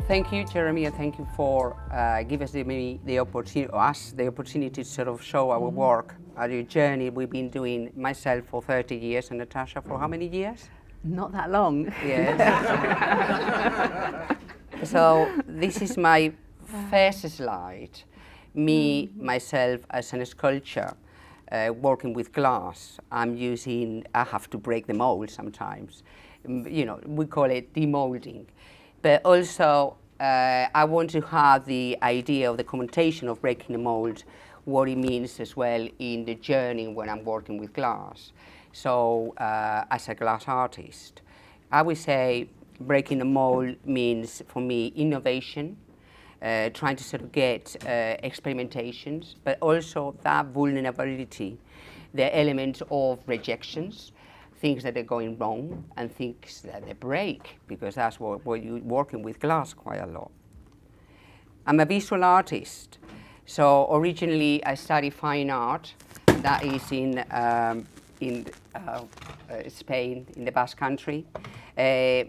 Thank you, Jeremy, and thank you for giving us the opportunity to sort of show our work, our journey we've been doing, myself for 30 years and Natasha for how many years? Not that long. Yes. So this is my first slide. Me, myself as a sculptor, working with glass. I have to break the mold sometimes. You know, we call it demolding. But also, I want to have the idea of the commentation of breaking the mold, what it means as well in the journey when I'm working with glass. So, as a glass artist, I would say breaking the mold means, for me, innovation, trying to sort of get experimentations, but also that vulnerability, the element of rejections, things that are going wrong and things that they break, because that's what you're working with glass quite a lot. I'm a visual artist, so originally I studied fine art, that is in Spain, in the Basque Country. The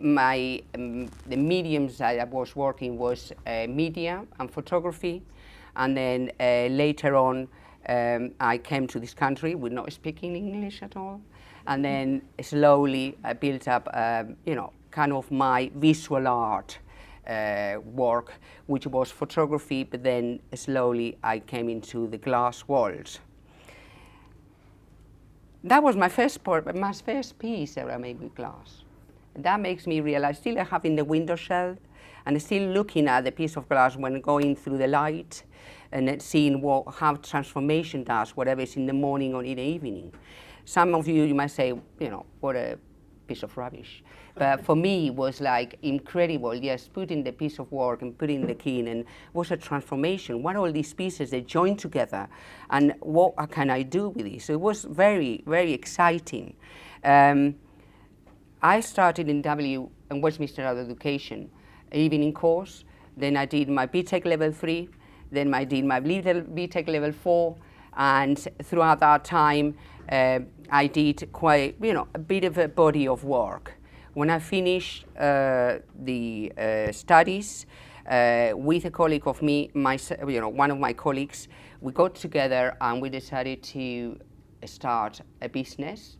mediums that I was working was media and photography, and then later on I came to this country with not speaking English at all. And then slowly I built up, kind of my visual art work, which was photography, but then slowly I came into the glass world. That was my first piece that I made with glass. That makes me realize, still having the window shell and still looking at the piece of glass when going through the light and seeing how transformation does, whatever is in the morning or in the evening. Some of you might say, what a piece of rubbish. But for me, it was like incredible, yes, putting the piece of work and putting the kiln, and was a transformation. What all these pieces, they join together, and what can I do with this? So it was very, very exciting. I started in Westminster Education, evening course, then I did my BTEC level 3, then I did my BTEC level 4, and throughout that time, I did quite, a bit of a body of work. When I finished the studies with a colleague of me, one of my colleagues, we got together and we decided to start a business,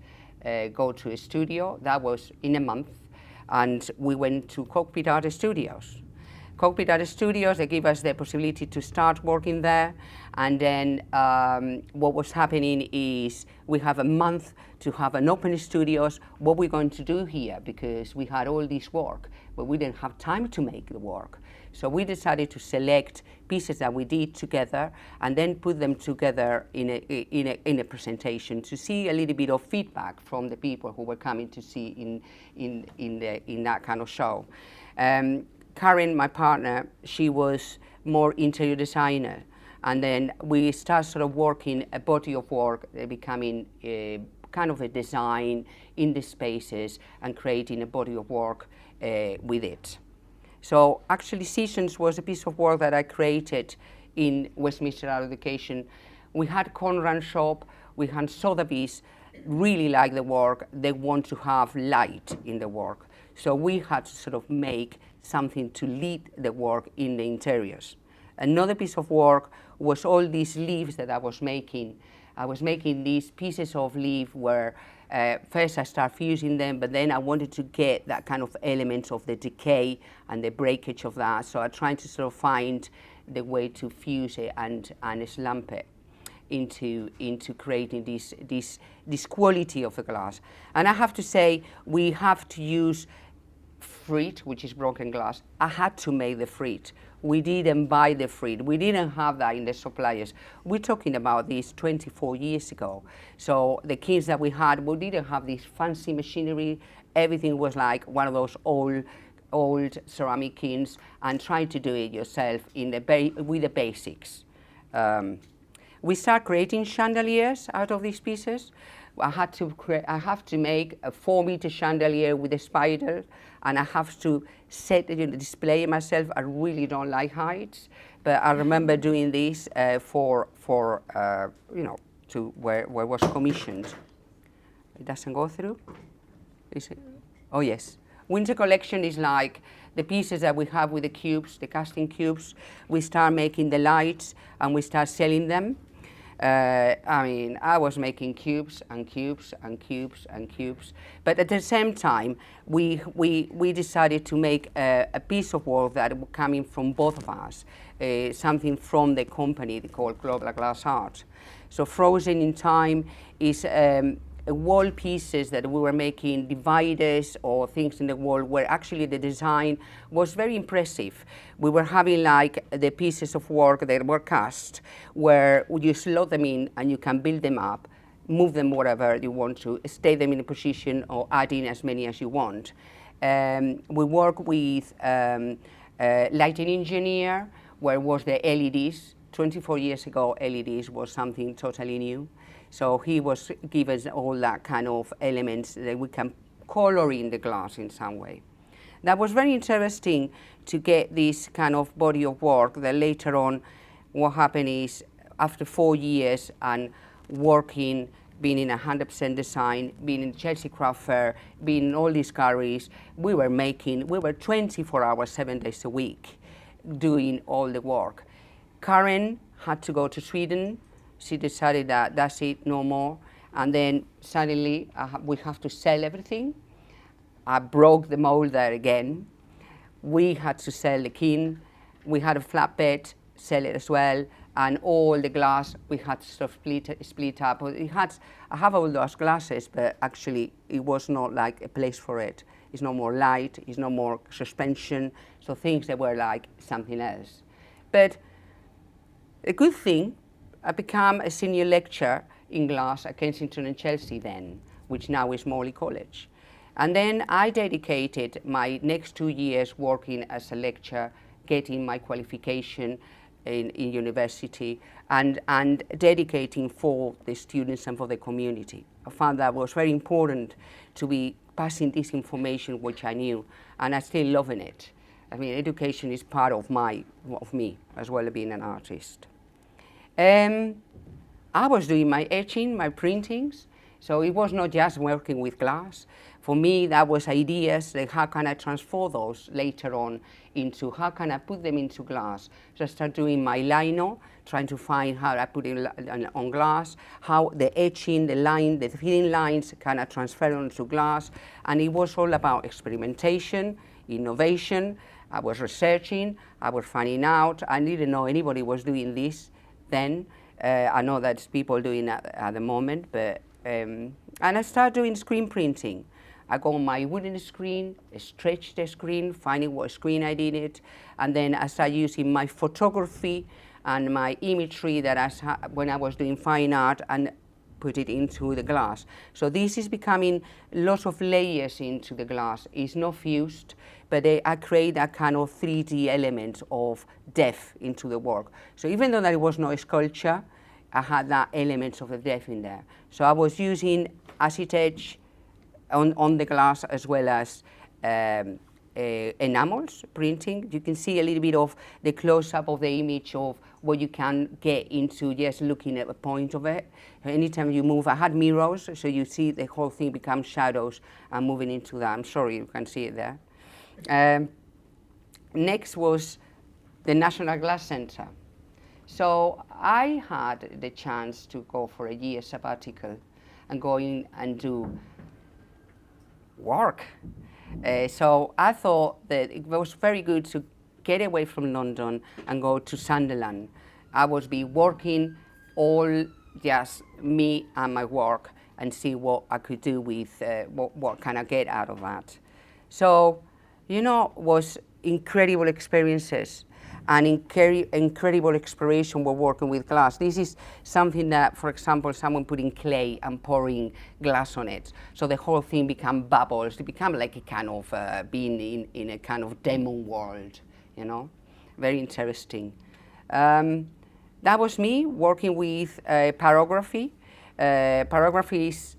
go to a studio. That was in a month, and we went to Cockpit Art Studios. Cockpit Art Studios, they give us the possibility to start working there, and then what was happening is we have a month to have an open studios. What we're going to do here, because we had all this work, but we didn't have time to make the work. So we decided to select pieces that we did together and then put them together in a presentation to see a little bit of feedback from the people who were coming to see in that kind of show. Karen, my partner, she was more interior designer, and then we started sort of working a body of work, becoming kind of a design in the spaces and creating a body of work with it. So actually Seasons was a piece of work that I created in Westminster Education. We had Conran shop, we had Sotheby's, really like the work, they want to have light in the work. So we had to sort of make something to lead the work in the interiors. Another piece of work was all these leaves that I was making. I was making these pieces of leaf where first I started fusing them, but then I wanted to get that kind of elements of the decay and the breakage of that. So I tried to sort of find the way to fuse it and slump it into creating this quality of the glass. And I have to say, we have to use frit, which is broken glass. I had to make the frit. We didn't buy the frit. We didn't have that in the suppliers. We're talking about this 24 years ago. So the kilns that we had, we didn't have this fancy machinery. Everything was like one of those old ceramic kilns, and trying to do it yourself with the basics. We start creating chandeliers out of these pieces. I have to make a 4-meter chandelier with a spider, and I have to display it myself. I really don't like heights, but I remember doing this for where it was commissioned. It doesn't go through? Is it? Oh yes. Winter collection is like the pieces that we have with the cubes, the casting cubes. We start making the lights and we start selling them. I mean, I was making cubes and cubes and cubes and cubes, but at the same time, we decided to make a piece of work that was coming from both of us, something from the company called Global Glass Art. So Frozen in Time is wall pieces that we were making, dividers or things in the wall, where actually the design was very impressive. We were having like the pieces of work that were cast, where you slot them in and you can build them up, move them wherever you want to, stay them in a position or add in as many as you want. We work with lighting engineer, where was the LEDs. 24 years ago, LEDs was something totally new. So he was give us all that kind of elements that we can color in the glass in some way. That was very interesting to get this kind of body of work that later on what happened is after 4 years and working, being in 100% design, being in Chelsea Craft Fair, being in all these galleries, we were 24 hours, 7 days a week doing all the work. Karen had to go to Sweden. She decided that that's it, no more. And then suddenly we have to sell everything. I broke the mold there again. We had to sell the kiln. We had a flatbed, sell it as well. And all the glass, we had to sort of split up. I have all those glasses, but actually it was not like a place for it. It's no more light, it's no more suspension. So things that were like something else. But a good thing, I became a senior lecturer in glass at Kensington and Chelsea then, which now is Morley College. And then I dedicated my next 2 years working as a lecturer, getting my qualification in university, and dedicating for the students and for the community. I found that was very important to be passing this information which I knew, and I'm still loving it. I mean, education is part of me, as well as being an artist. I was doing my etching, my printings, so it was not just working with glass. For me, that was ideas, like how can I transform those later on into, how can I put them into glass? So I started doing my lino, trying to find how I put it on glass, how the etching, the line, the thin lines can I transfer onto glass, and it was all about experimentation, innovation. I was researching, I was finding out. I didn't know anybody was doing this then. I know that's people doing it at the moment, but and I started doing screen printing. I go on my wooden screen, stretch the screen, finding what screen I did it, and then I started using my photography and my imagery that when I was doing fine art and put it into the glass. So this is becoming lots of layers into the glass. It's not fused, but I create a kind of 3D element of depth into the work. So even though there was no sculpture, I had that element of the depth in there. So I was using acid etch on the glass as well as enamels printing. You can see a little bit of the close-up of the image of what you can get into just looking at the point of it. Anytime you move, I had mirrors, so you see the whole thing becomes shadows and moving into that. I'm sorry, you can see it there. Next was the National Glass Centre. So I had the chance to go for a year sabbatical and go in and do work. So I thought that it was very good to get away from London and go to Sunderland. I would be working all just me and my work and see what I could do with, what can I get out of that. So, you know, was incredible experiences and incredible exploration while working with glass. This is something that, for example, someone putting clay and pouring glass on it. So the whole thing become bubbles. It become like a kind of being in a kind of demon world, you know? Very interesting. That was me working with pyrography. Pyrography is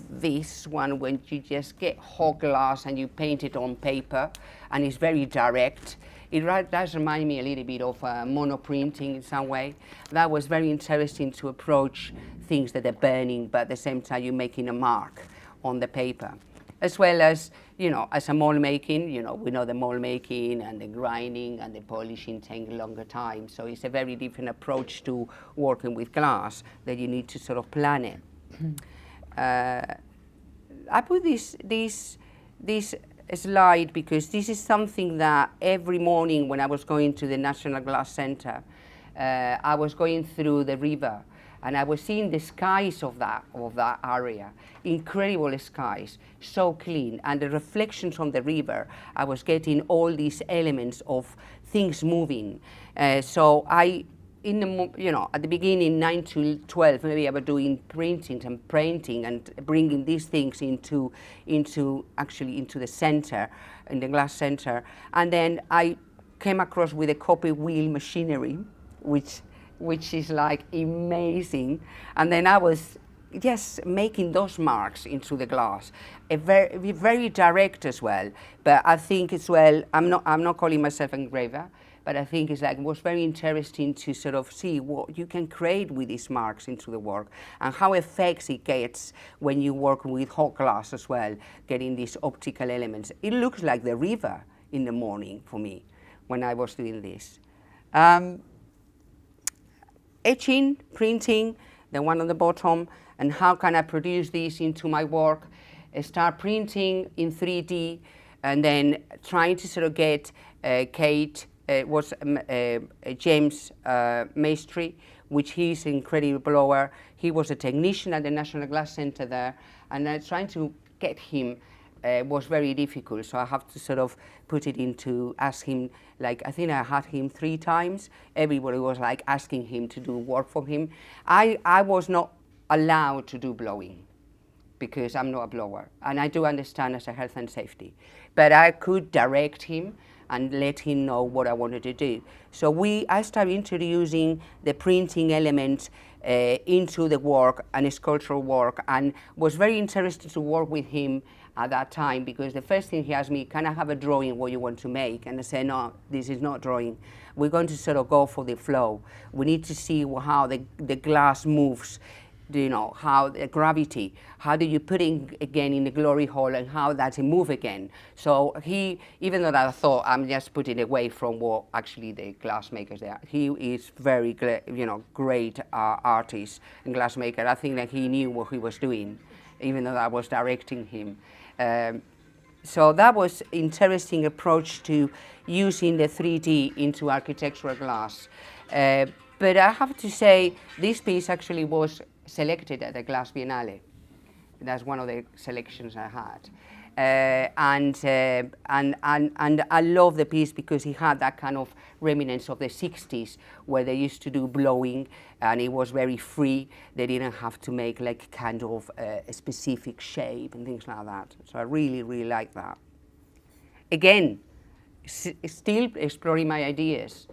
this one when you just get hot glass and you paint it on paper, and it's very direct. It does remind me a little bit of monoprinting in some way. That was very interesting to approach things that are burning, but at the same time you're making a mark on the paper. as well as, as a mold making, we know the mold making and the grinding and the polishing take a longer time. So it's a very different approach to working with glass that you need to sort of plan it. I put this slide because this is something that every morning when I was going to the National Glass Centre, I was going through the river and I was seeing the skies of that area, incredible skies, so clean, and the reflections from the river. I was getting all these elements of things moving. So at the beginning, 9 to 12, maybe I was doing printing and painting and bringing these things into the center, in the glass center. And then I came across with a copy wheel machinery, which is like amazing. And then I was just making those marks into the glass, very, very direct as well. But I think as well, I'm not calling myself an engraver, but I think it was very interesting to sort of see what you can create with these marks into the work and how effects it gets when you work with hot glass as well, getting these optical elements. It looks like the river in the morning for me when I was doing this. Etching, printing, the one on the bottom, and how can I produce this into my work? I start printing in 3D, and then trying to sort of get Kate, James Maestri, which he's an incredible blower. He was a technician at the National Glass Centre there, and trying to get him was very difficult. So I have to sort of put it into, ask him, like, I think I had him 3 times. Everybody was like asking him to do work for him. I was not allowed to do blowing because I'm not a blower. And I do understand as a health and safety. But I could direct him and let him know what I wanted to do. So I started introducing the printing element into the work and sculptural work, and was very interested to work with him at that time, because the first thing he asked me, can I have a drawing what you want to make? And I said, no, this is not drawing. We're going to sort of go for the flow. We need to see how the glass moves, how the gravity, how do you put it again in the glory hole, and how does it move again? So even though I thought I'm just putting away from what actually the glass makers there, he is very, great artist and glass maker. I think that he knew what he was doing, even though I was directing him. So that was interesting approach to using the 3D into architectural glass. But I have to say, this piece actually was selected at the Glass Biennale. That's one of the selections I had. And I love the piece because it had that kind of remnants of the 60s where they used to do blowing, and it was very free. They didn't have to make like kind of a specific shape and things like that. So I really, really like that. Again, still exploring my ideas.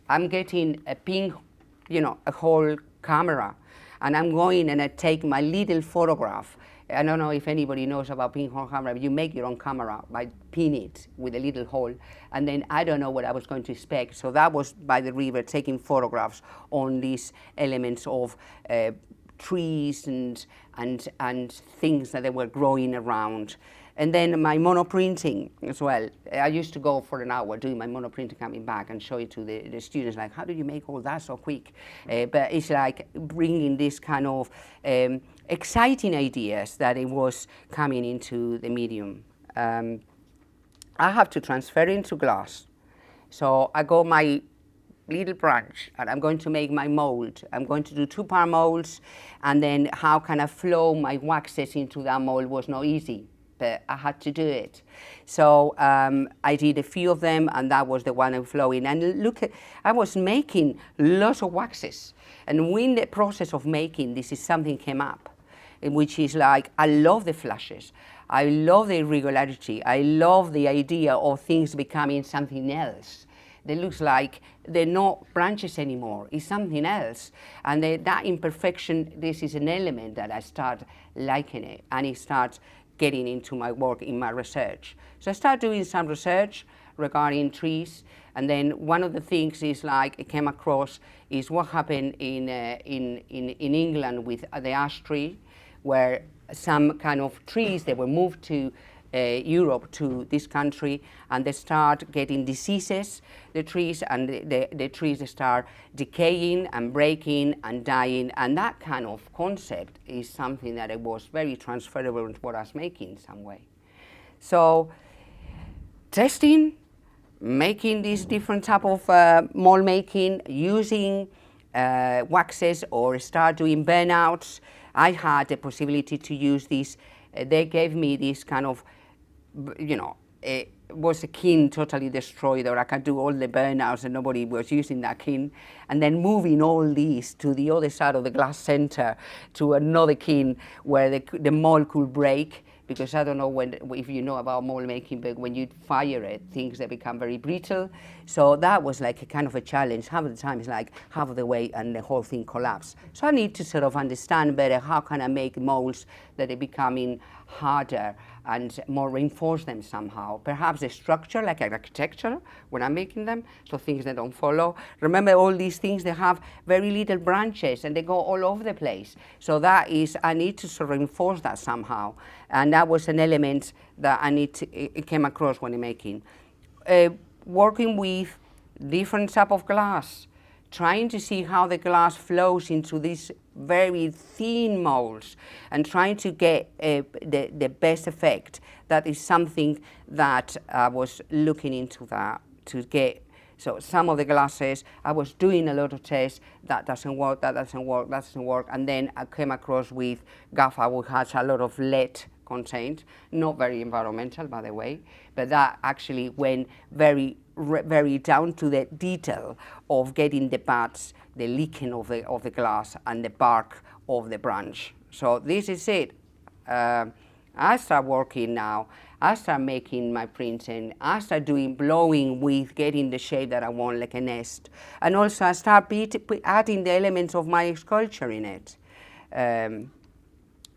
I'm getting a a whole camera, and I'm going and I take my little photograph. I don't know if anybody knows about pinhole camera, but you make your own camera by pin it with a little hole, and then I don't know what I was going to expect. So that was by the river, taking photographs on these elements of trees and things that they were growing around. And then my monoprinting as well. I used to go for an hour doing my monoprinting, coming back and show it to the students, like, how did you make all that so quick? But it's like bringing this kind of exciting ideas that it was coming into the medium. I have to transfer into glass. So I got my little branch and I'm going to make my mould. I'm going to do 2-part molds, and then how can I flow my waxes into that mould was not easy, but I had to do it. So I did a few of them, and that was the one I'm flowing. And look, I was making lots of waxes, and when the process of making this is something came up, which is like, I love the flashes, I love the irregularity, I love the idea of things becoming something else. They looks like they're not branches anymore, it's something else. And that imperfection, this is an element that I start liking it, and it starts getting into my work in my research. So I started doing some research regarding trees, and then one of the things is like I came across is what happened in England with the ash tree, where some kind of trees. They were moved to Europe, to this country, and they start getting diseases, the trees, and the trees start decaying and breaking and dying, and that kind of concept is something that it was very transferable to what I was making in some way. So testing, making this different type of mold making, using waxes or start doing burnouts. I had the possibility to use this. They gave me this kind of, you know, it was a kiln totally destroyed, or I could do all the burnouts and nobody was using that kiln. And then moving all these to the other side of the glass center to another kiln where the mold could break. Because I don't know if you know about mold making, but when you fire it, things they become very brittle. So that was like a kind of a challenge. Half of the time it's like half of the way and the whole thing collapsed. So I need to sort of understand better how can I make molds that are becoming harder and more reinforce them somehow. Perhaps the structure, like architecture, when I'm making them, so things that don't follow. Remember all these things, they have very little branches and they go all over the place. So that is, I need to sort of reinforce that somehow. And that was an element that it came across when I'm making. Working with different type of glass, trying to see how the glass flows into these very thin molds and trying to get the best effect. That is something that I was looking into that to get. So some of the glasses, I was doing a lot of tests, that doesn't work, that doesn't work, that doesn't work, and then I came across with Gaffa, which has a lot of lead content, not very environmental, by the way, but that actually went very down to the detail of getting the buds, the leaking of the glass, and the bark of the branch. So this is it. I start working now. I start making my prints, and I start doing blowing with getting the shape that I want, like a nest. And also I start adding the elements of my sculpture in it.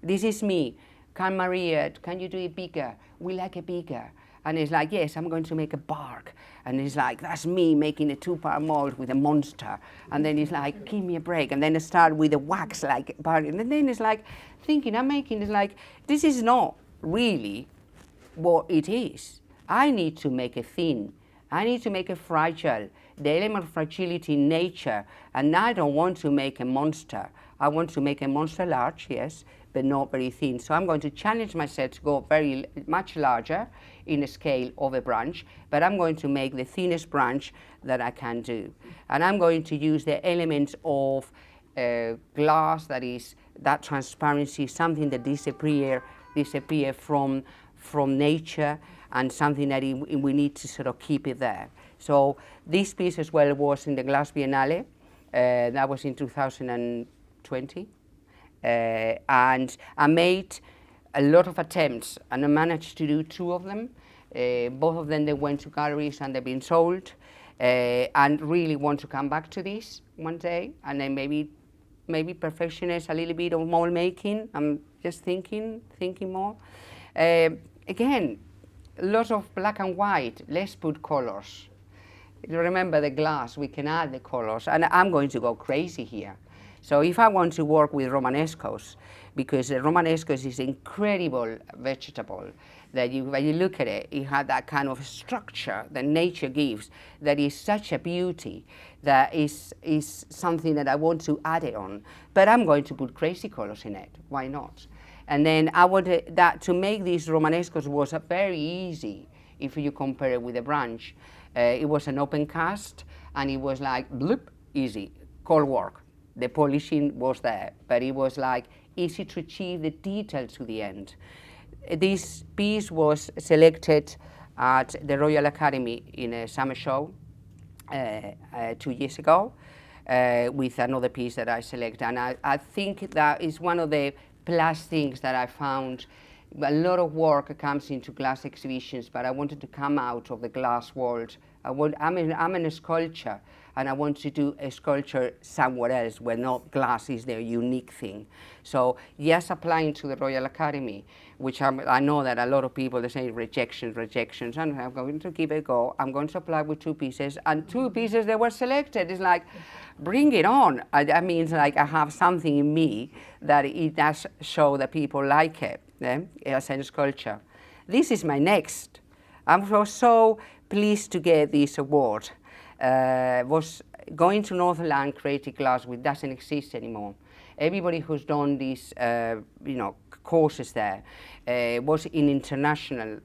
This is me. Can Maria, can you do it bigger? We like it bigger. And it's like, yes, I'm going to make a bark. And it's like, that's me making a 2-part mold with a monster. And then it's like, give me a break. And then I start with a wax like bark. And then it's like, thinking I'm making, it's like, this is not really what it is. I need to make it thin. I need to make it fragile. The element of fragility in nature. And I don't want to make a monster. I want to make a monster large, yes, but not very thin. So I'm going to challenge myself to go very much larger in the scale of a branch, but I'm going to make the thinnest branch that I can do. And I'm going to use the elements of glass, that is, that transparency, something that disappear from nature, and something that we need to sort of keep it there. So this piece as well was in the Glass Biennale. That was in 2020. And I made a lot of attempts, and I managed to do 2 of them. Both of them, they went to galleries and they've been sold, and really want to come back to this one day, and then maybe perfectionist a little bit of mold making. I'm just thinking more. Again, lots of black and white, let's put colors. You remember the glass, we can add the colors, and I'm going to go crazy here. So if I want to work with Romanescos, because the Romanescos is incredible vegetable, that when you look at it, it had that kind of structure that nature gives, that is such a beauty, that is something that I want to add it on. But I'm going to put crazy colors in it, why not? And then I wanted that to make these Romanescos was very easy if you compare it with a branch. It was an open cast, and it was like, bloop, easy, cold work. The polishing was there, but it was like easy to achieve the detail to the end. This piece was selected at the Royal Academy in a summer show 2 years ago with another piece that I selected. And I think that is one of the plus things that I found. A lot of work comes into glass exhibitions, but I wanted to come out of the glass world I'm in a sculpture, and I want to do a sculpture somewhere else where not glass is their unique thing. So yes, applying to the Royal Academy, which I know that a lot of people, they say rejections, and I'm going to give it a go. I'm going to apply with 2 pieces, and 2 pieces they were selected. It's like, bring it on. That means like I have something in me that it does show that people like it, as a sculpture. This is my next. I'm so pleased to get this award. Was going to Northern Creative Glass, which doesn't exist anymore. Everybody who's done these, courses there was in international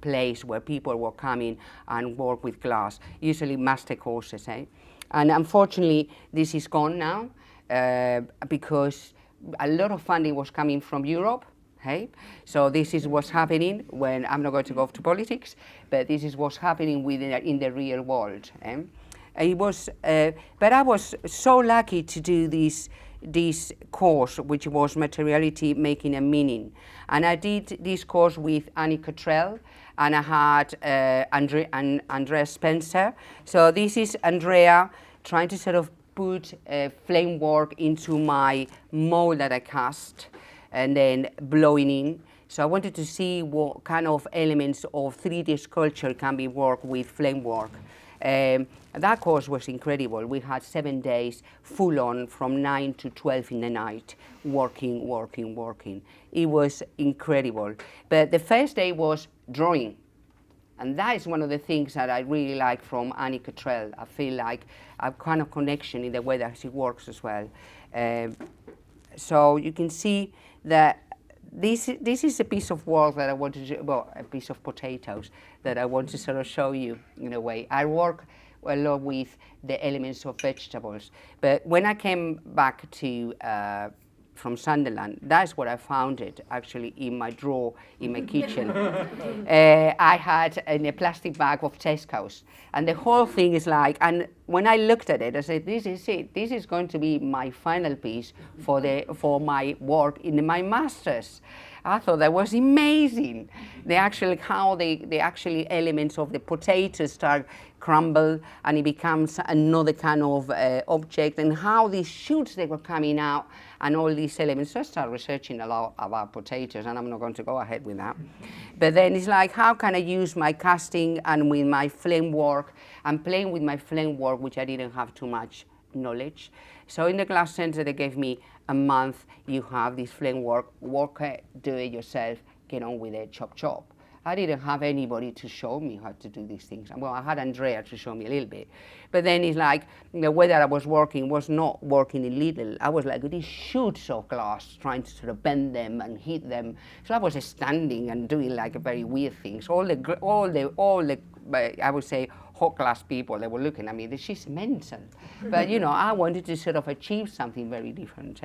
place where people were coming and work with glass, usually master courses. And unfortunately, this is gone now because a lot of funding was coming from Europe. So this is what's happening when, I'm not going to go to politics, but this is what's happening in the real world. It was, but I was so lucky to do this course, which was Materiality Making a Meaning. And I did this course with Annie Cottrell, and I had Andrea Spencer. So this is Andrea trying to sort of put flame work into my mold that I cast, and then blowing in. So I wanted to see what kind of elements of 3D sculpture can be worked with flame work. That course was incredible. We had 7 days full on from 9 to 12 in the night, working. It was incredible. But the first day was drawing. And that is one of the things that I really like from Annie Cottrell. I feel like a kind of connection in the way that she works as well. So you can see that this is a piece of work that I want to, a piece of potatoes that I want to sort of show you in a way. I work a lot with the elements of vegetables, but when I came back to from Sunderland, that's what I found it actually in my drawer in my kitchen. I had in a plastic bag of Tesco's, and the whole thing is like, and when I looked at it, I said, this is it. This is going to be my final piece for my work in my master's. I thought that was amazing. How the actually elements of the potatoes start crumble, and it becomes another kind of object, and how these shoots they were coming out, and all these elements. So I started researching a lot about potatoes, and I'm not going to go ahead with that. But then it's like, how can I use my casting and with my flame work, and playing with my flame work, which I didn't have too much knowledge. So in the Glass Center, they gave me a month. You have this flame work it, do it yourself, get on with it, chop. I didn't have anybody to show me how to do these things. Well, I had Andrea to show me a little bit. But then it's like, the way that I was working was not working in little. I was like these shoots of glass, trying to sort of bend them and hit them. So I was standing and doing like a very weird things. All the I would say, hot glass people, they were looking at me, she's mental. But I wanted to sort of achieve something very different.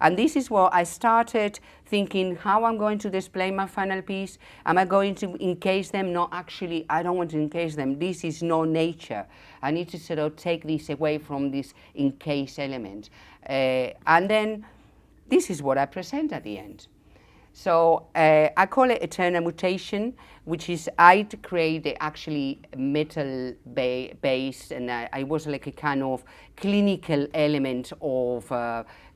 And this is what I started thinking, how I'm going to display my final piece. Am I going to encase them? No, actually, I don't want to encase them. This is no nature. I need to sort of take this away from this encase element. And then this is what I present at the end. So I call it eternal mutation, which is I create the actually metal base, and I was like a kind of clinical element of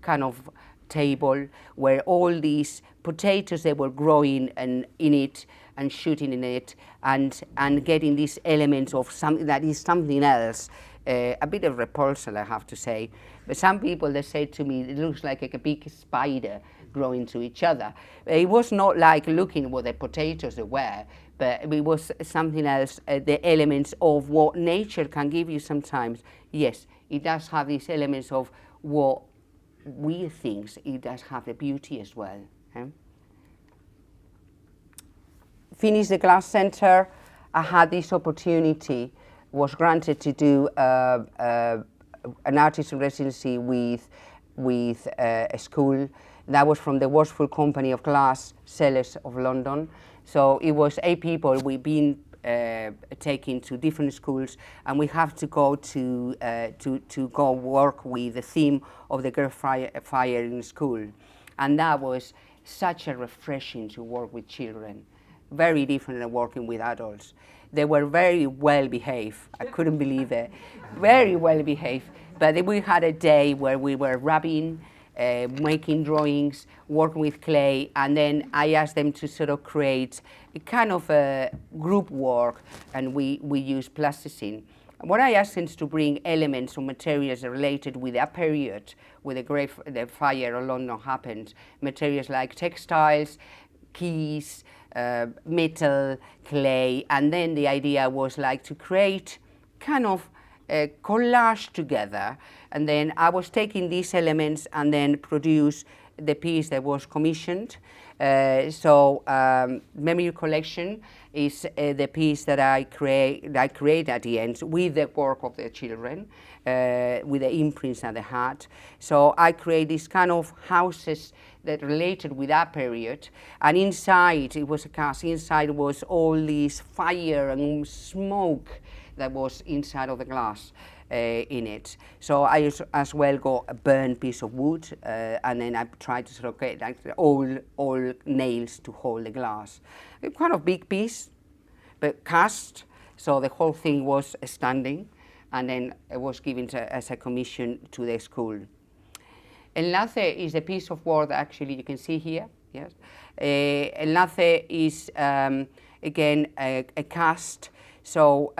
kind of table where all these potatoes, they were growing and in it and shooting in it and getting these elements of something that is something else. A bit of repulsion, I have to say. But some people, they say to me, it looks like a big spider growing to each other. It was not like looking what the potatoes were, but it was something else, the elements of what nature can give you sometimes. Yes, it does have these elements of what we think, it does have the beauty as well. Finished the Glass Center, I had this opportunity, was granted to do an artist residency with a school that was from the Worshipful Company of Glass Sellers of London. So it was 8 people. We've been taken to different schools, and we have to go to go work with the theme of the girl fire in school, and that was such a refreshing to work with children, very different than working with adults. They were very well behaved. I couldn't believe it. Very well behaved. But we had a day where we were rubbing, making drawings, working with clay, and then I asked them to sort of create a kind of a group work, and we used plasticine. What I asked them to bring elements or materials related with that period, with the fire of London happened, materials like textiles, keys, metal, clay, and then the idea was like to create kind of a collage together, and then I was taking these elements and then produce the piece that was commissioned. Memory collection is the piece that I create at the end with the work of the children, with the imprints that they had. So I create these kind of houses that related with that period, and inside, it was a cast, inside was all this fire and smoke that was inside of the glass in it. So I as well got a burnt piece of wood, and then I tried to sort of get like all nails to hold the glass. A kind of big piece, but cast, so the whole thing was standing, and then it was given as a commission to the school. Enlace is a piece of work that actually you can see here, yes. Enlace is, again, a cast, so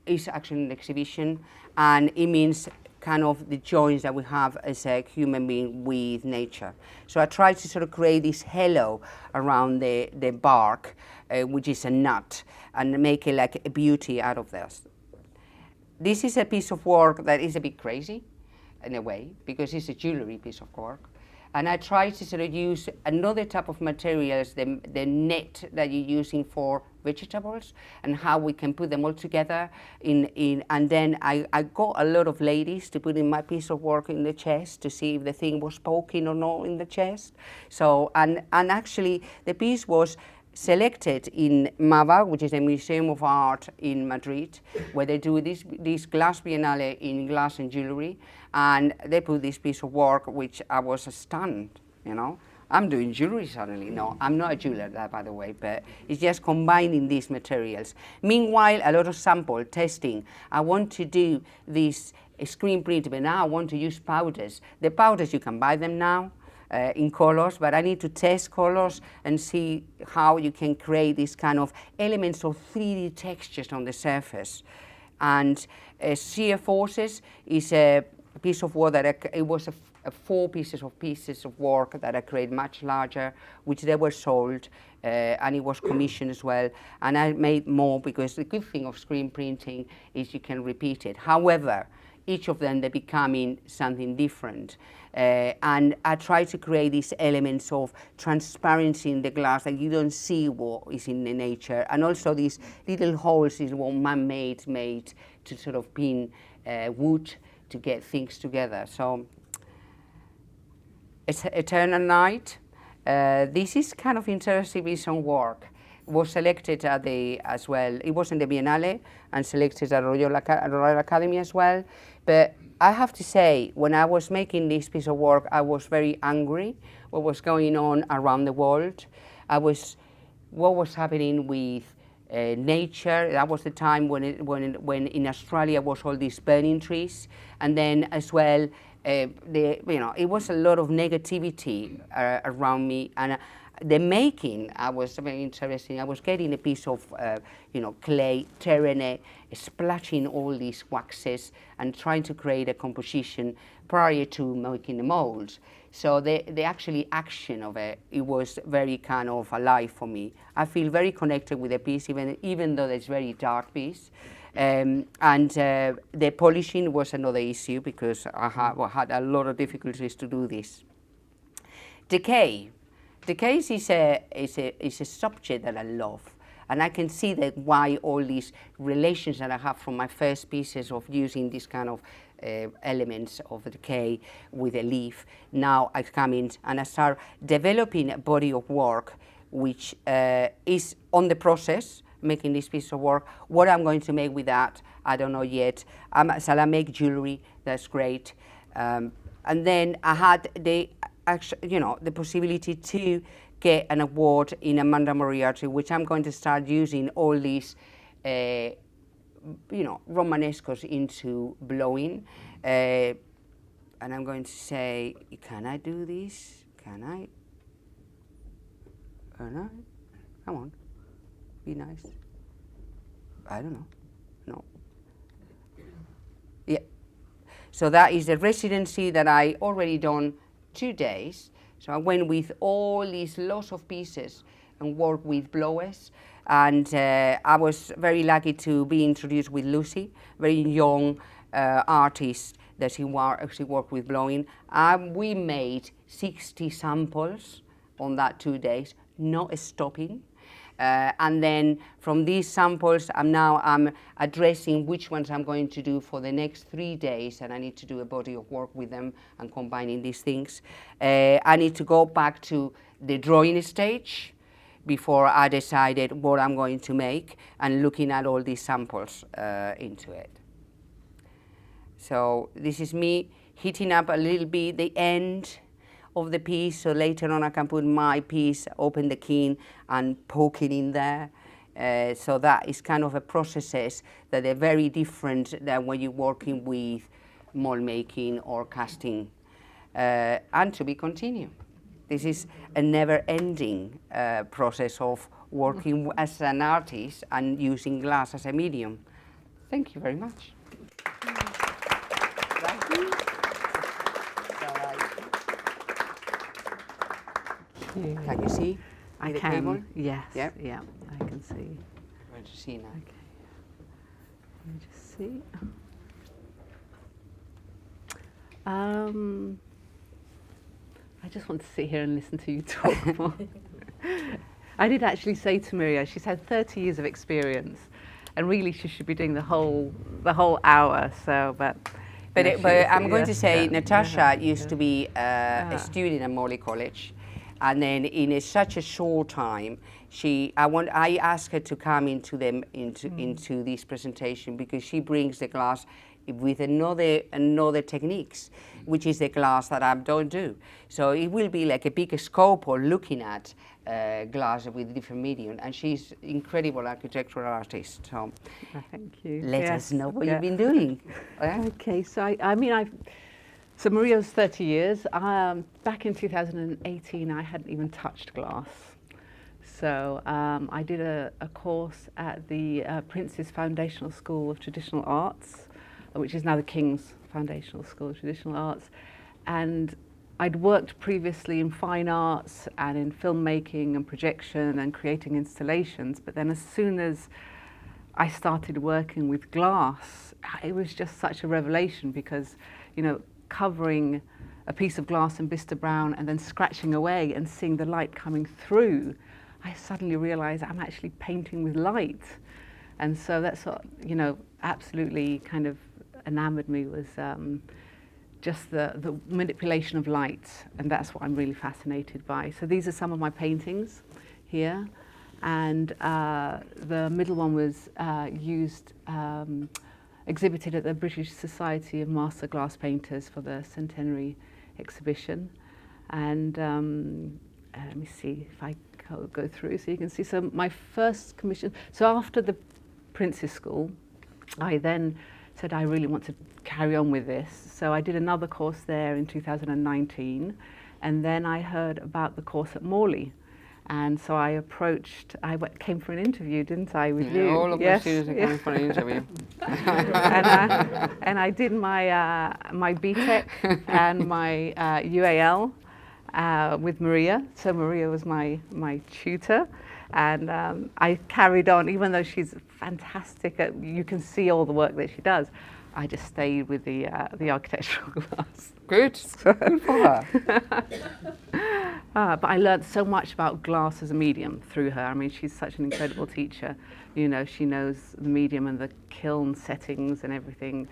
it's actually an exhibition, and it means kind of the joints that we have as a human being with nature. So I tried to sort of create this halo around the bark, which is a nut, and make it like a beauty out of this. This is a piece of work that is a bit crazy, in a way, because it's a jewelry piece of work. And I try to sort of use another type of materials, the net that you're using for vegetables, and how we can put them all together. And then I got a lot of ladies to put in my piece of work in the chest to see if the thing was poking or not in the chest. So, and actually the piece was selected in MAVA, which is a Museum of Art in Madrid, where they do this Glass Biennale in glass and jewelry, and they put this piece of work, which I was stunned, you know. I'm doing jewelry suddenly. No, I'm not a jeweler, by the way, but it's just combining these materials. Meanwhile, a lot of sample testing. I want to do this screen print, but now I want to use powders. The powders, you can buy them now. In colors, but I need to test colors and see how you can create these kind of elements of 3D textures on the surface. And shear forces is a piece of work that it was four pieces of work that I created much larger, which they were sold, and it was commissioned as well. And I made more because the good thing of screen printing is you can repeat it. However, each of them, they're becoming something different. And I try to create these elements of transparency in the glass that you don't see what is in the nature. And also these little holes is what man-made made to sort of pin wood to get things together. So it's Eternal Night. This is kind of interesting piece of work. It was selected at as well. It was in the Biennale and selected at Royal Academy as well. But I have to say, when I was making this piece of work, I was very angry what was going on around the world. What was happening with nature. That was the time when in Australia was all these burning trees, and then as well, it was a lot of negativity around me, and the making, I was very interesting. I was getting a piece of, clay, tearing it, splashing all these waxes, and trying to create a composition prior to making the molds. So the actually action of it was very kind of alive for me. I feel very connected with the piece, even though it's very dark piece. And the polishing was another issue because I had a lot of difficulties to do this. Decay. Decay is a subject that I love, and I can see that why all these relations that I have from my first pieces of using this kind of elements of decay with a leaf. Now I come in and I start developing a body of work which is on the process, making this piece of work. What I'm going to make with that, I don't know yet. Shall I make jewelry? That's great. And then I had the possibility to get an award in Amanda Moriarty, which I'm going to start using all these you know, Romanescos into blowing. And I'm going to say, can I do this? Can I? Can I? Come on, be nice. I don't know, no. Yeah, so that is a residency that I already done 2 days. So I went with all these lots of pieces and worked with blowers. And I was very lucky to be introduced with Lucy, very young artist that she worked with blowing. We made 60 samples on that 2 days, not stopping. And then from these samples, I'm addressing which ones I'm going to do for the next 3 days, and I need to do a body of work with them and combining these things. I need to go back to the drawing stage before I decided what I'm going to make and looking at all these samples into it. So this is me heating up a little bit the end of the piece, so later on I can put my piece, open the kiln and poke it in there. So that is kind of a processes that are very different than when you're working with mold making or casting. And to be continued. This is a never-ending process of working as an artist and using glass as a medium. Thank you very much. Thank you. Can you see? I the can. table? Yes. Yep. Yeah, I can see. Where to see now? Okay. Let me just see. I just want to sit here and listen to you talk more. I did actually say to Maria, she's had 30 years of experience, and really she should be doing the whole hour. So, but I'm going to say Natasha used to be a student at Morley College, and then in such a short time, I asked her to come into this presentation because she brings the glass with another techniques, which is the glass that I don't do. So it will be like a bigger scope or looking at glass with different medium, and she's incredible architectural artist. So thank you. Let us know what you've been doing. Okay, so so Maria was 30 years. Back in 2018, I hadn't even touched glass. So I did a course at the Prince's Foundational School of Traditional Arts, which is now the King's Foundational School of Traditional Arts. And I'd worked previously in fine arts and in filmmaking and projection and creating installations, but then as soon as I started working with glass, it was just such a revelation because, you know, covering a piece of glass in Bister Brown and then scratching away and seeing the light coming through, I suddenly realized I'm actually painting with light. And so that's what, you know, absolutely kind of enamored me was just the manipulation of light, and that's what I'm really fascinated by. So these are some of my paintings here, and the middle one was exhibited at the British Society of Master Glass Painters for the centenary exhibition. And let me see if I go through so you can see. So my first commission, so after the Prince's School, I then said I really want to carry on with this. So I did another course there in 2019, and then I heard about the course at Morley. And so I came for an interview, didn't I, with you? All of the students are coming for an interview. and I did my my BTEC and my UAL with Maria. So Maria was my tutor. And I carried on, even though she's fantastic you can see all the work that she does. I just stayed with the architectural glass. Good. Good for her. But I learned so much about glass as a medium through her. I mean, she's such an incredible teacher. You know, she knows the medium and the kiln settings and everything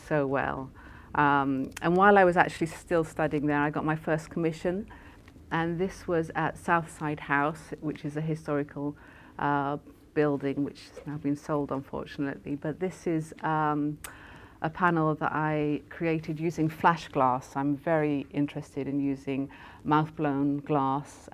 so well. And while I was actually still studying there, I got my first commission. And this was at Southside House, which is a historical building, which has now been sold, unfortunately. But this is a panel that I created using flash glass. I'm very interested in using mouth-blown glass,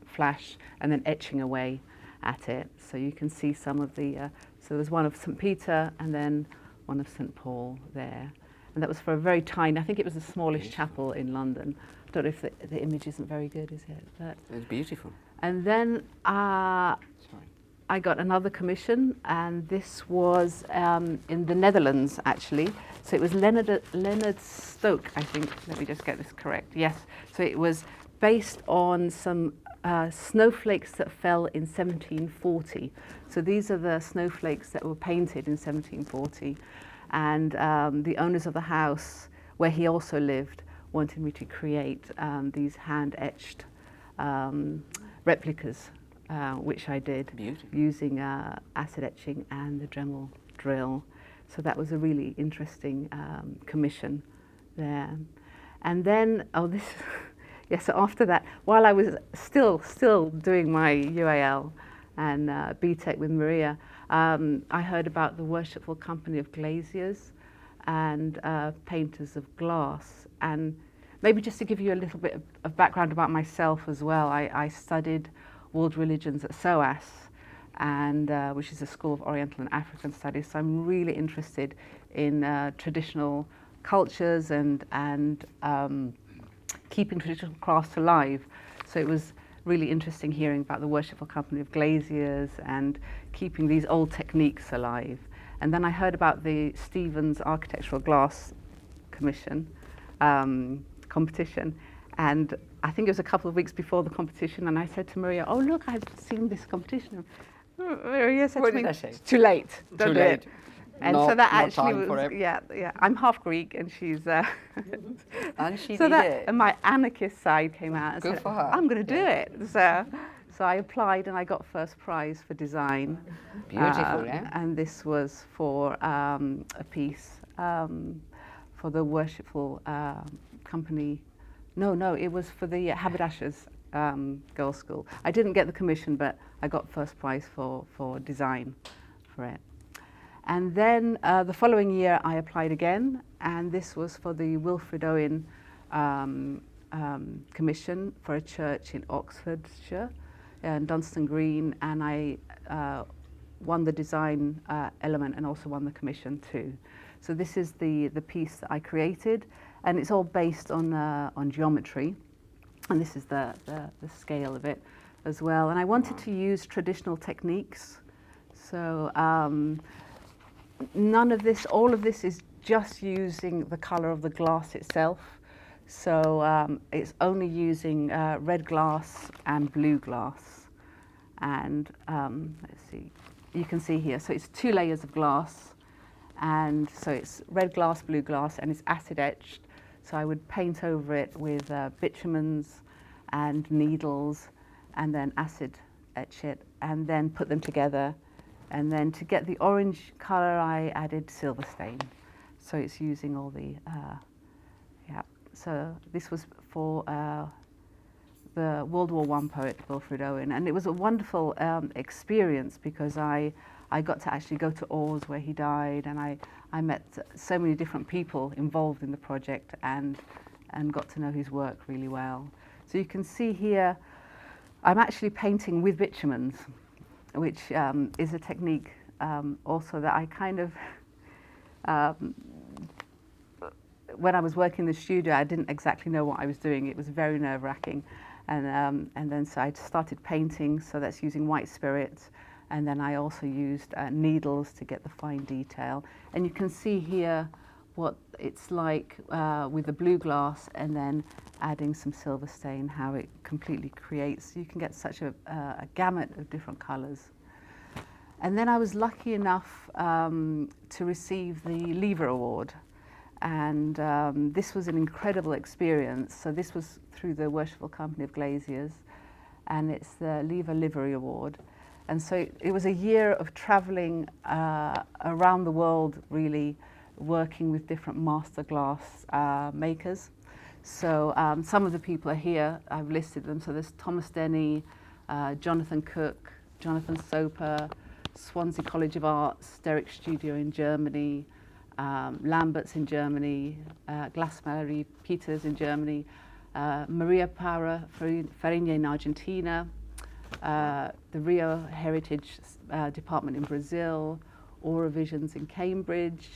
flash, and then etching away at it. So you can see some of the So there was one of St. Peter and then one of St. Paul there. And that was for a very tiny, I think it was the smallest chapel in London. I don't know if the image isn't very good, is it? But it's beautiful. and then I got another commission, and this was in the Netherlands, actually. So it was Leonard Stoke, I think. Let me just get this correct. Yes. So it was based on some snowflakes that fell in 1740. So these are the snowflakes that were painted in 1740. And the owners of the house where he also lived wanted me to create these hand-etched replicas, which I did using acid etching and the Dremel drill. So that was a really interesting commission there. And then, so after that, while I was still doing my UAL and BTEC with Maria, I heard about the Worshipful company of Glaziers and painters of glass. And maybe just to give you a little bit of background about myself as well, I studied world religions at SOAS, and which is a school of Oriental and African studies. So I'm really interested in traditional cultures and keeping traditional crafts alive. So it was really interesting hearing about the Worshipful company of Glaziers and keeping these old techniques alive. And then I heard about the Stevens Architectural Glass Commission competition, and I think it was a couple of weeks before the competition, and I said to Maria, "Oh look, I've seen this competition." Maria said to me, "It's too late. Don't do it." And so that actually was, yeah. I'm half Greek, and she's. And she so did that, it. And my anarchist side came out and Good said, for her. "I'm going to do it." So I applied, and I got first prize for design. Beautiful, yeah. And this was for a piece for the Worshipful company. No, it was for the Haberdashers Girls' School. I didn't get the commission, but I got first prize for design for it. And then the following year I applied again, and this was for the Wilfred Owen commission for a church in Oxfordshire, in Dunstan Green, and I won the design element and also won the commission too. So this is the piece that I created, and it's all based on geometry, and this is the scale of it as well. And I wanted to use traditional techniques, so none of this, all of this is just using the color of the glass itself. So it's only using red glass and blue glass. And let's see, you can see here, so it's 2 layers of glass. And so it's red glass, blue glass, and it's acid etched. So I would paint over it with bitumens and needles, and then acid etch it, and then put them together. And then to get the orange color, I added silver stain. So it's using all the, So this was for the World War I poet, Wilfred Owen. And it was a wonderful experience because I got to actually go to Oars where he died, and I met so many different people involved in the project and got to know his work really well. So you can see here, I'm actually painting with bitumens, which is a technique also that I kind of, when I was working in the studio, I didn't exactly know what I was doing. It was very nerve-wracking. And then so I started painting, so that's using white spirit. And then I also used needles to get the fine detail. And you can see here what it's like with the blue glass and then adding some silver stain, how it completely creates. You can get such a gamut of different colors. And then I was lucky enough to receive the Livery Award. And this was an incredible experience. So this was through the Worshipful Company of Glaziers, and it's the Livery Award. And so it was a year of traveling around the world, really, working with different master glass makers. So some of the people are here, I've listed them. So there's Thomas Denny, Jonathan Cook, Jonathan Soper, Swansea College of Arts, Derrick Studio in Germany, Lambert's in Germany, Glasmaleri Peters in Germany, Maria Para Farinha in Argentina, the Rio Heritage Department in Brazil, Aura Visions in Cambridge,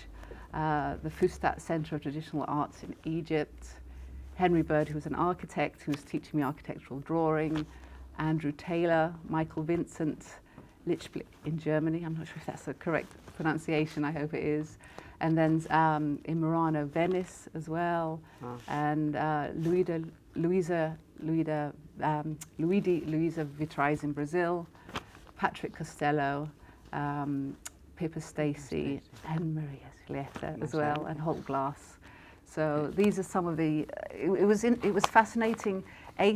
the Fustat Centre of Traditional Arts in Egypt, Henry Bird, who was an architect, who was teaching me architectural drawing, Andrew Taylor, Michael Vincent, Lichblick in Germany. I'm not sure if that's the correct pronunciation, I hope it is. And then in Murano, Venice as well, and Luisa Vitrais in Brazil, Patrick Costello, Pippa Stacey, and Maria Zulueta as well, and Holt Glass. So these are some of the. It was fascinating,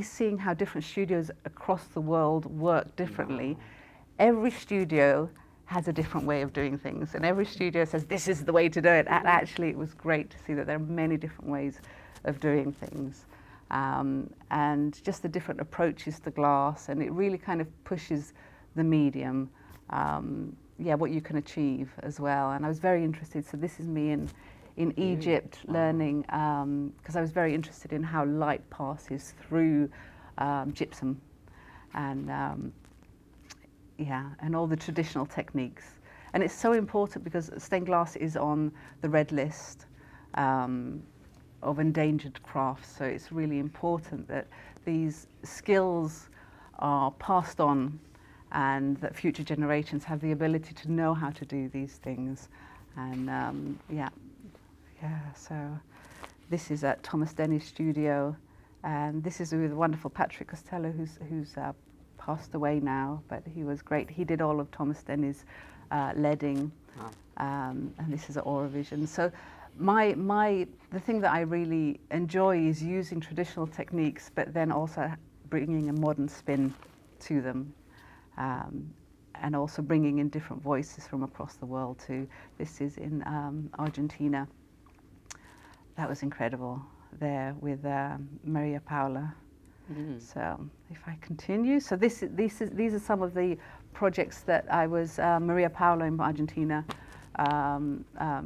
seeing how different studios across the world work differently. Every studio has a different way of doing things, and every studio says this is the way to do it. And actually, it was great to see that there are many different ways of doing things, and just the different approaches to glass, and it really kind of pushes the medium, what you can achieve as well. And I was very interested. So this is me in Egypt learning, because I was very interested in how light passes through gypsum, and and all the traditional techniques. And it's so important because stained glass is on the red list of endangered crafts. So it's really important that these skills are passed on and that future generations have the ability to know how to do these things. And so this is at Thomas Denny's studio, and this is with the wonderful Patrick Costello, who's passed away now, but he was great. He did all of Thomas Denny's leading, and this is at Aura Vision. So the thing that I really enjoy is using traditional techniques, but then also bringing a modern spin to them, and also bringing in different voices from across the world too. This is in Argentina. That was incredible there with Maria Paula. So if I continue, so these are some of the projects that I was, Maria Paula in Argentina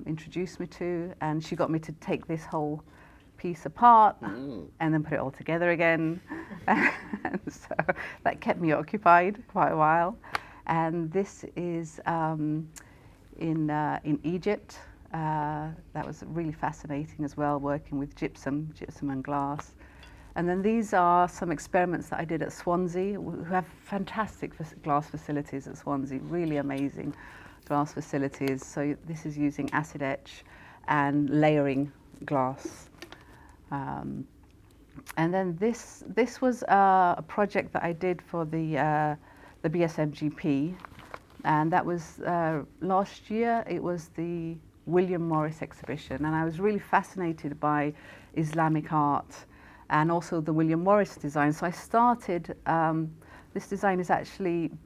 introduced me to, and she got me to take this whole piece apart and then put it all together again. And so that kept me occupied quite a while. And this is in Egypt. That was really fascinating as well, working with gypsum and glass. And then these are some experiments that I did at Swansea, who have fantastic glass facilities at Swansea, really amazing glass facilities. So this is using acid etch and layering glass. And then this was a project that I did for the BSMGP, and that was last year. It was the William Morris exhibition, and I was really fascinated by Islamic art and also the William Morris design. So I started, this design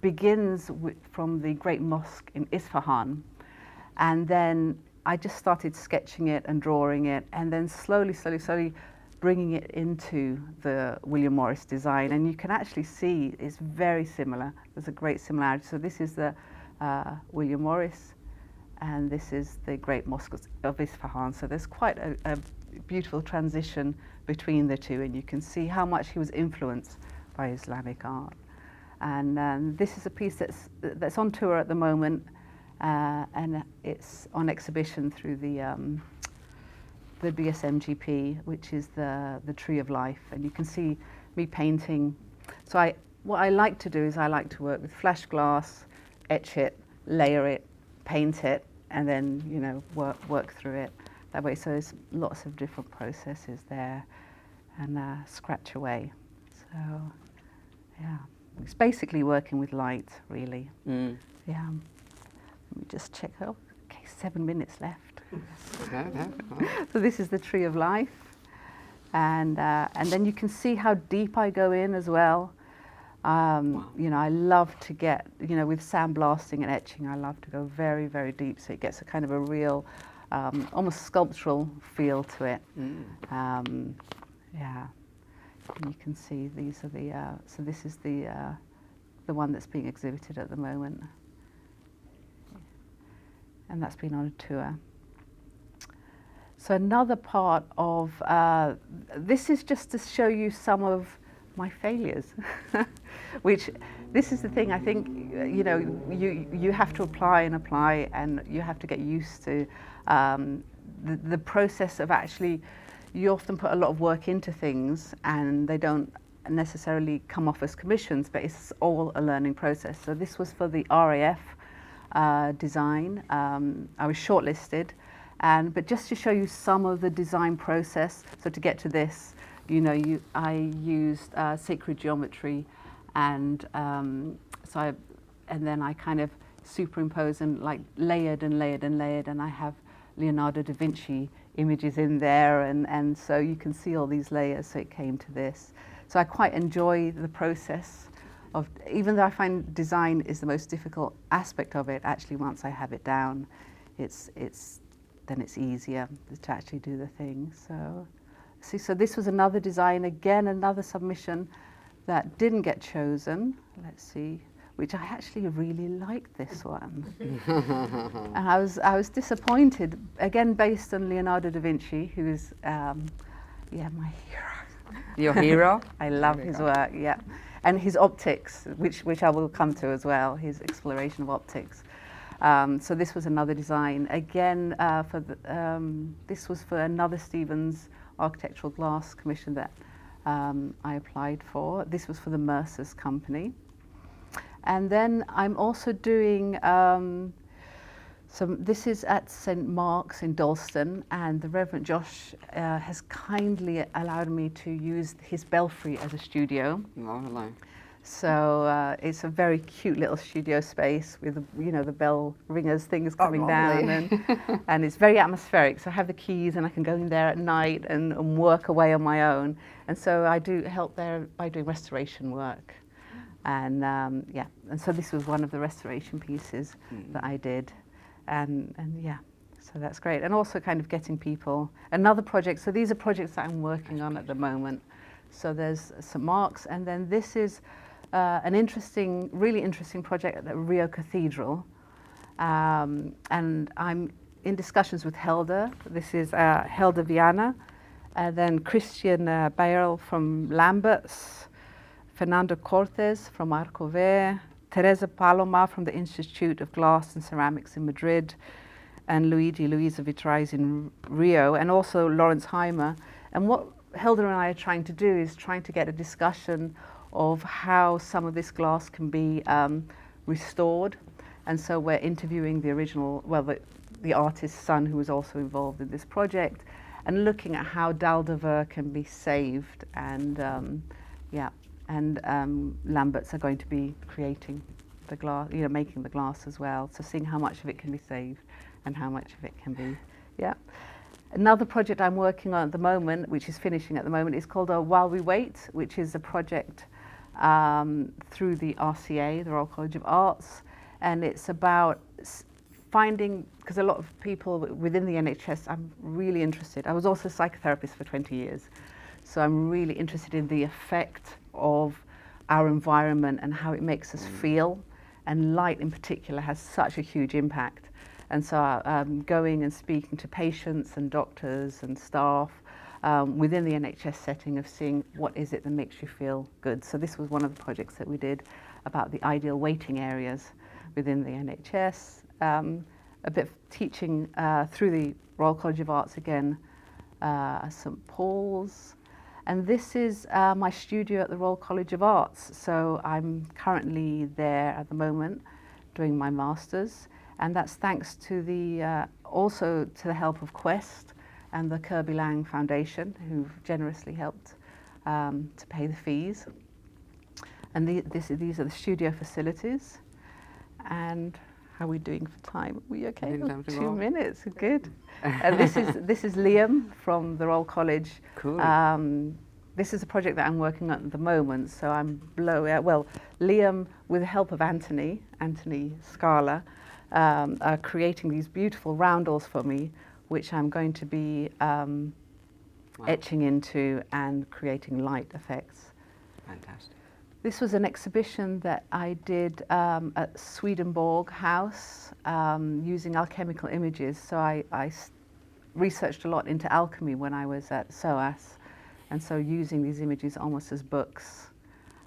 begins from the Great Mosque in Isfahan, and then I just started sketching it and drawing it, and then slowly bringing it into the William Morris design. And you can actually see it's very similar. There's a great similarity. So this is the William Morris, and this is the Great Mosque of Isfahan. So there's quite a beautiful transition between the two, and you can see how much he was influenced by Islamic art. And this is a piece that's on tour at the moment, and it's on exhibition through the BSMGP, which is the Tree of Life. And you can see me painting. So what I like to do is I like to work with flash glass, etch it, layer it, paint it, and then work through it that way. So there's lots of different processes there, and scratch away. So yeah, it's basically working with light, really. Yeah. Let me just check. Oh, okay, 7 minutes left. So this is the Tree of Life, and then you can see how deep I go in as well. I love to get, with sandblasting and etching, I love to go very, very deep, so it gets a kind of a real, almost sculptural feel to it. Yeah, and you can see these are the, so this is the one that's being exhibited at the moment, and that's been on a tour. So another part of, this is just to show you some of my failures, which this is the thing. I think you have to apply, and you have to get used to the process of actually. You often put a lot of work into things, and they don't necessarily come off as commissions, but it's all a learning process. So this was for the RAF design. I was shortlisted, but just to show you some of the design process. So to get to this, I used sacred geometry, and then I kind of superimposed and like layered, and I have Leonardo da Vinci images in there, and so you can see all these layers. So it came to this. So I quite enjoy the process of, even though I find design is the most difficult aspect of it, actually once I have it down, then it's easier to actually do the thing. So this was another design, again another submission that didn't get chosen. Let's see, which I actually really liked this one. And I was disappointed, again based on Leonardo da Vinci, who is my hero. Your hero? I love his work, yeah. And his optics, which I will come to as well, his exploration of optics. So this was another design. Again, this was for another Stevens architectural glass commission that I applied for. This was for the Mercer's company. And then I'm also doing this is at St. Mark's in Dalston, and the Reverend Josh has kindly allowed me to use his belfry as a studio. Oh, hello. So it's a very cute little studio space with the bell ringers things coming down, and it's very atmospheric. So I have the keys, and I can go in there at night and work away on my own. And so I do help there by doing restoration work. And and so this was one of the restoration pieces that I did, and so that's great. And also kind of getting people, another project. So these are projects that I'm working on at the moment. So there's St. Mark's, and then this is an really interesting project at the Rio Cathedral, and I'm in discussions with Helder. This is Helder Viana, and then Christian Bayerl from Lambert's, Fernando Cortes from Arcové, Teresa Paloma from the Institute of Glass and Ceramics in Madrid, and Luisa Vitrais in Rio, and also Lawrence Heimer. And what Helder and I are trying to do is trying to get a discussion of how some of this glass can be restored. And so we're interviewing the original, the artist's son, who was also involved in this project, and looking at how Dalle de Ver can be saved, and Lamberts are going to be creating the glass, making the glass as well. So seeing how much of it can be saved and how much of it can be, Another project I'm working on at the moment, which is finishing at the moment, is called While We Wait, which is a project through the RCA, the Royal College of Arts, and it's about finding, because a lot of people within the NHS, I'm really interested. I was also a psychotherapist for 20 years, so I'm really interested in the effect of our environment and how it makes us feel, and light in particular has such a huge impact. And so I'm going and speaking to patients and doctors and staff within the NHS setting of seeing what is it that makes you feel good. So this was one of the projects that we did about the ideal waiting areas within the NHS. A bit of teaching through the Royal College of Arts again, St. Paul's. And this is my studio at the Royal College of Arts. So I'm currently there at the moment doing my master's. And that's thanks to also to the help of QEST and the Kirby Laing Foundation, who've generously helped to pay the fees. And these are the studio facilities. And how are we doing for time? Are we okay? 2 minutes, good. And this is Liam from the Royal College. Cool. This is a project that I'm working on at the moment. So Liam, with the help of Anthony Scala, are creating these beautiful roundels for me, which I'm going to be etching into and creating light effects. Fantastic. This was an exhibition that I did at Swedenborg House using alchemical images. So I researched a lot into alchemy when I was at SOAS, and so using these images almost as books.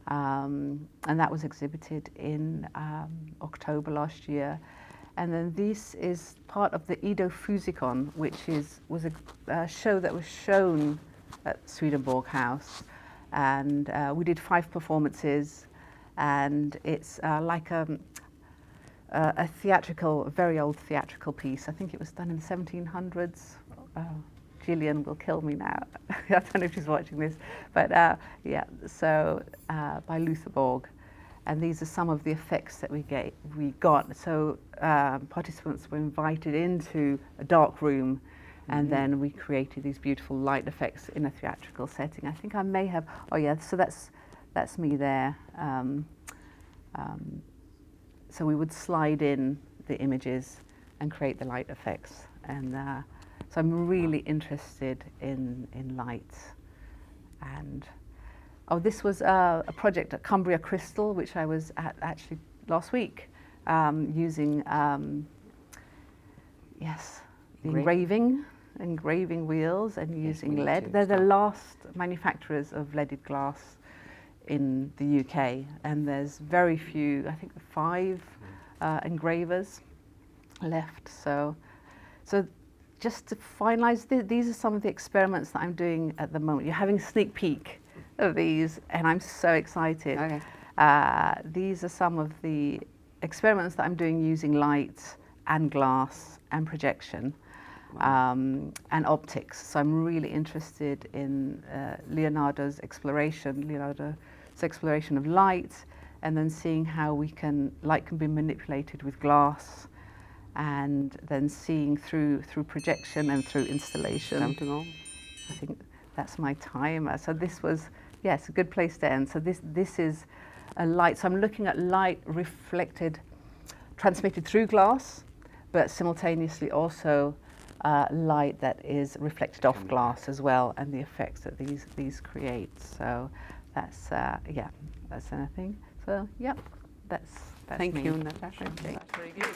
And that was exhibited in October last year. And then this is part of the Edo Fusikon, which was a show that was shown at Swedenborg House. And we did 5 performances, and it's like a theatrical, a very old theatrical piece. I think it was done in the 1700s. Gillian will kill me now. I don't know if she's watching this, but yeah, so by Luther Borg. And these are some of the effects that we got. So participants were invited into a dark room, and then we created these beautiful light effects in a theatrical setting. I think I may have, oh yeah, so that's me there. So we would slide in the images and create the light effects. And so I'm really interested in light. And this was a project at Cumbria Crystal, which I was at actually last week, using the engraving wheels and using lead. They're the last manufacturers of leaded glass in the UK, and there's very few, I think 5 engravers left. So just to finalize, these are some of the experiments that I'm doing at the moment. You're having a sneak peek of these, and I'm so excited. Okay. These are some of the experiments that I'm doing using light and glass and projection. And optics. So I'm really interested in Leonardo's exploration of light, and then seeing how light can be manipulated with glass, and then seeing through projection and through installation. Time to go. I think that's my time. So this was, yes, a good place to end. So this is a light. So I'm looking at light transmitted through glass, but simultaneously also light that is reflected off glass as well, and the effects that these create. So that's that's anything. So yeah, that's Thank me. you, Natasha. Okay. That's very good.